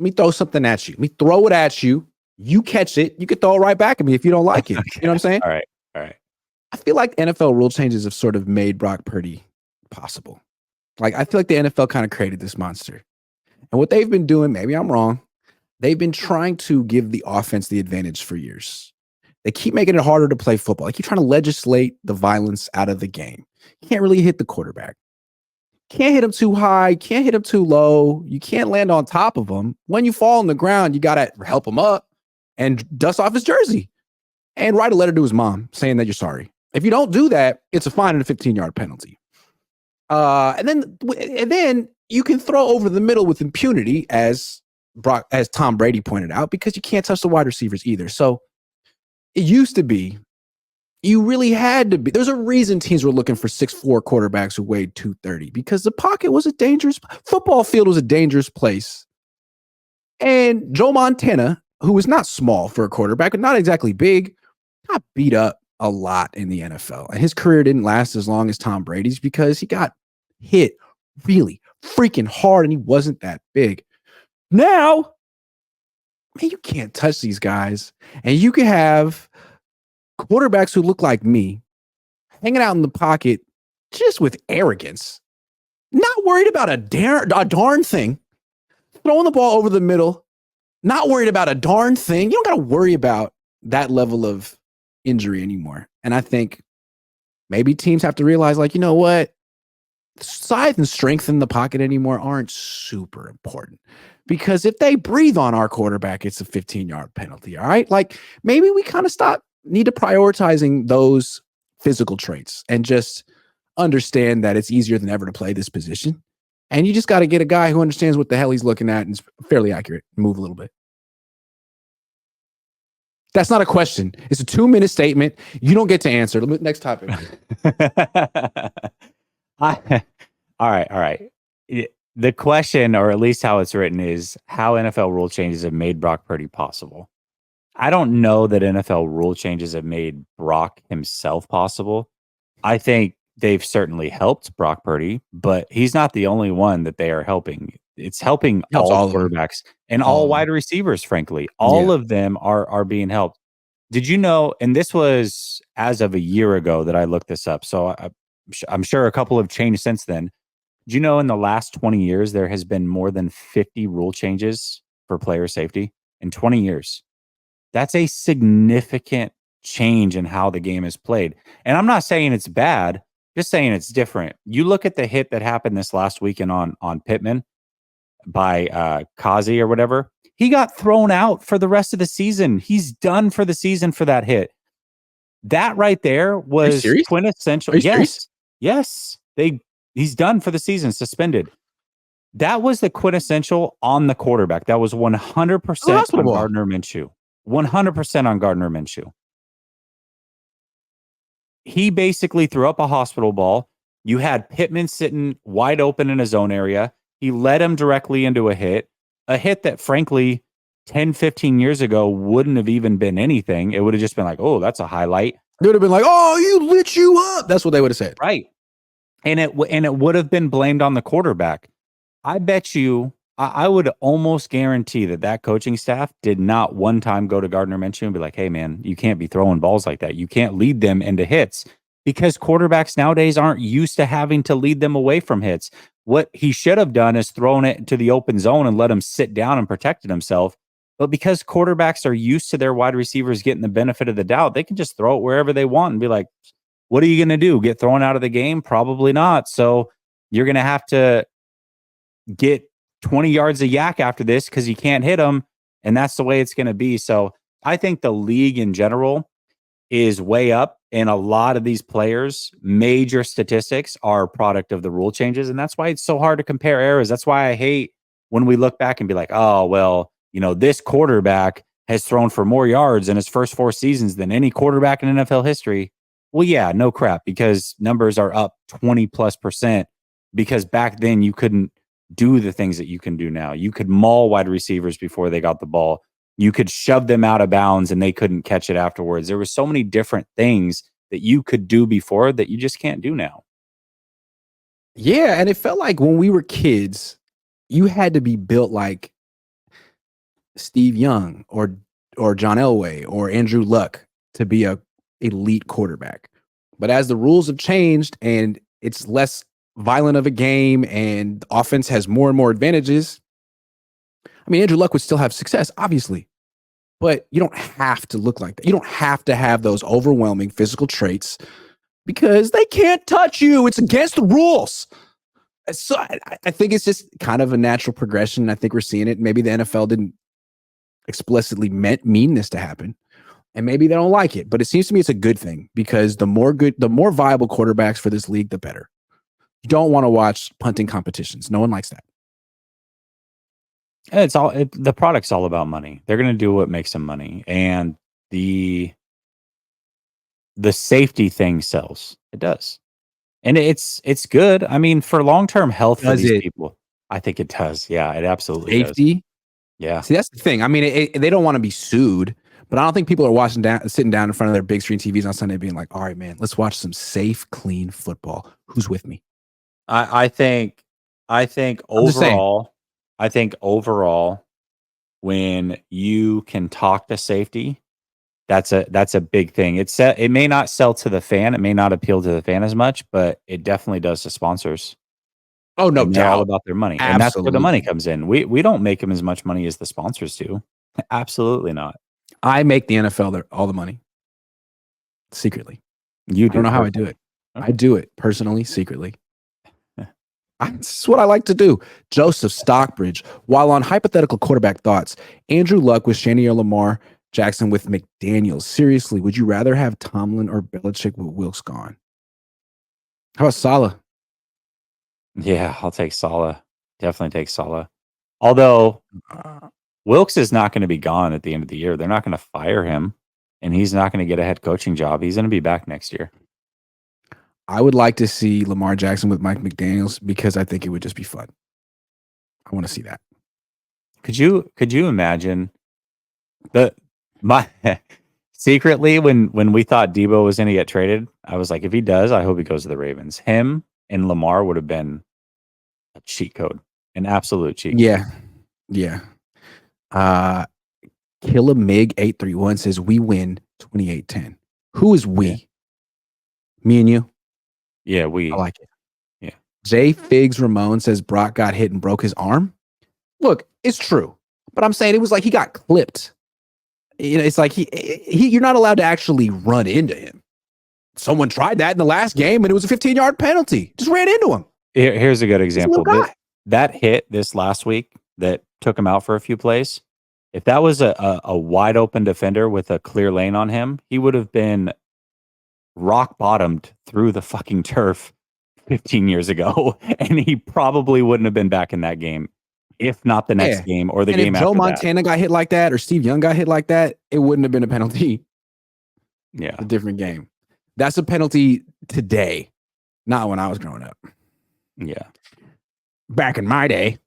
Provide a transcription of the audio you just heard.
Let me throw something at you. Let me throw it at you. You catch it. You can throw it right back at me if you don't like it. Okay. You know what I'm saying? All right. I feel like NFL rule changes have sort of made Brock Purdy possible. Like, I feel like the NFL kind of created this monster. And what they've been doing, maybe I'm wrong, they've been trying to give the offense the advantage for years. They keep making it harder to play football. They keep trying to legislate the violence out of the game. You can't really hit the quarterback. Can't hit him too high. Can't hit him too low. You can't land on top of him. When you fall on the ground, you got to help him up and dust off his jersey and write a letter to his mom saying that you're sorry. If you don't do that, it's a fine and a 15-yard penalty. And then you can throw over the middle with impunity, as Tom Brady pointed out, because you can't touch the wide receivers either. So it used to be, you really had to be. There's a reason teams were looking for 6'4" quarterbacks who weighed 230, because the pocket was a dangerous football field was a dangerous place. And Joe Montana, who was not small for a quarterback, but not exactly big, got beat up a lot in the NFL. And his career didn't last as long as Tom Brady's because he got hit really freaking hard and he wasn't that big. Now, man, you can't touch these guys. And you can have quarterbacks who look like me hanging out in the pocket just with arrogance, not worried about a darn thing, throwing the ball over the middle, not worried about a darn thing. You don't got to worry about that level of injury anymore. And I think maybe teams have to realize, like, you know what? Size and strength in the pocket anymore aren't super important, because if they breathe on our quarterback, it's a 15-yard penalty. All right. Like, maybe we kind of need to prioritizing those physical traits and just understand that it's easier than ever to play this position. And you just got to get a guy who understands what the hell he's looking at and is fairly accurate. Move a little bit. That's not a question. It's a 2-minute statement. You don't get to answer. Next topic. All right. The question, or at least how it's written, is how NFL rule changes have made Brock Purdy possible. I don't know that NFL rule changes have made Brock himself possible. I think they've certainly helped Brock Purdy, but he's not the only one that they are helping. It's helping all quarterbacks and all wide receivers, frankly. All of them are being helped. Did you know, and this was as of a year ago that I looked this up, so I'm sure a couple have changed since then. Do you know in the last 20 years, there has been more than 50 rule changes for player safety in 20 years? That's a significant change in how the game is played. And I'm not saying it's bad, just saying it's different. You look at the hit that happened this last weekend on Pittman by Kazi or whatever. He got thrown out for the rest of the season. He's done for the season for that hit. That right there was quintessential. Yes. He's done for the season, suspended. That was the quintessential on the quarterback. That was 100% on Gardner Minshew. 100% on Gardner Minshew. He basically threw up a hospital ball. You had Pittman sitting wide open in his own area. He led him directly into a hit that, frankly, 10, 15 years ago wouldn't have even been anything. It would have just been like, oh, that's a highlight. They would have been like, oh, you lit you up. That's what they would have said. Right. And it would have been blamed on the quarterback. I bet you, I would almost guarantee that coaching staff did not one time go to Gardner Minshew and be like, hey, man, you can't be throwing balls like that. You can't lead them into hits, because quarterbacks nowadays aren't used to having to lead them away from hits. What he should have done is thrown it to the open zone and let him sit down and protected himself. But because quarterbacks are used to their wide receivers getting the benefit of the doubt, they can just throw it wherever they want and be like, what are you going to do? Get thrown out of the game? Probably not. So you're going to have to get 20 yards of yak after this because you can't hit them. And that's the way it's going to be. So I think the league in general is way up. And a lot of these players, major statistics are a product of the rule changes. And that's why it's so hard to compare eras. That's why I hate when we look back and be like, oh, well, this quarterback has thrown for more yards in his first 4 seasons than any quarterback in NFL history. Well, yeah, no crap, because numbers are up 20+%, because back then you couldn't do the things that you can do now. You could maul wide receivers before they got the ball. You could shove them out of bounds and they couldn't catch it afterwards. There were so many different things that you could do before that you just can't do now. Yeah, and it felt like when we were kids, you had to be built like Steve Young or John Elway or Andrew Luck to be a elite quarterback. But as the rules have changed and it's less violent of a game and the offense has more and more advantages, I mean, Andrew Luck would still have success, obviously, but you don't have to look like that. You don't have to have those overwhelming physical traits because they can't touch you. It's against the rules. So I think it's just kind of a natural progression. I think we're seeing it. Maybe the NFL didn't explicitly mean this to happen, and maybe they don't like it. But it seems to me it's a good thing because the more viable quarterbacks for this league, the better. You don't want to watch punting competitions. No one likes that. The product's all about money. They're going to do what makes them money, and the safety thing sells. It does. And it's good. I mean, for long-term health for these people, I think it does. Yeah, it absolutely does. Safety? Yeah. See, that's the thing. I mean, they don't want to be sued, but I don't think people are sitting down in front of their big screen TVs on Sunday being like, all right, man, let's watch some safe, clean football. Who's with me? I think overall, when you can talk to safety, that's a big thing. It may not sell to the fan, it may not appeal to the fan as much, but it definitely does to sponsors. Oh, no doubt. They're all about their money. Absolutely. And that's where the money comes in. We don't make them as much money as the sponsors do. Absolutely not. I make the NFL all the money secretly. I don't know how I do it. Okay. I do it personally, secretly. This is what I like to do. Joseph Stockbridge. While on hypothetical quarterback thoughts, Andrew Luck with Shanny or Lamar Jackson with McDaniels. Seriously, would you rather have Tomlin or Belichick with Wilkes gone? How about Saleh? Yeah, I'll take Saleh. Definitely take Saleh. Although Wilkes is not going to be gone at the end of the year. They're not going to fire him, and he's not going to get a head coaching job. He's going to be back next year. I would like to see Lamar Jackson with Mike McDaniels because I think it would just be fun. I want to see that. Could you imagine secretly when we thought Debo was going to get traded, I was like, if he does, I hope he goes to the Ravens. Him and Lamar would have been a cheat code, an absolute cheat code. Yeah. Killa Mig 831 says we win 28-10. Who is we? Yeah. Me and you? Yeah, we. I like it. Yeah. J Figs Ramon says Brock got hit and broke his arm. Look, it's true, but I'm saying it was like he got clipped. You know, it's like you're not allowed to actually run into him. Someone tried that in the last game, and it was a 15-yard penalty. Just ran into him. Here's a good example. That hit this last week that took him out for a few plays. If that was a wide open defender with a clear lane on him, he would have been rock bottomed through the fucking turf 15 years ago, and he probably wouldn't have been back in that game, if not the next game or the game after that. If Joe Montana got hit like that or Steve Young got hit like that, it wouldn't have been a penalty. Yeah. It's a different game. That's a penalty today, not when I was growing up. Yeah. Back in my day.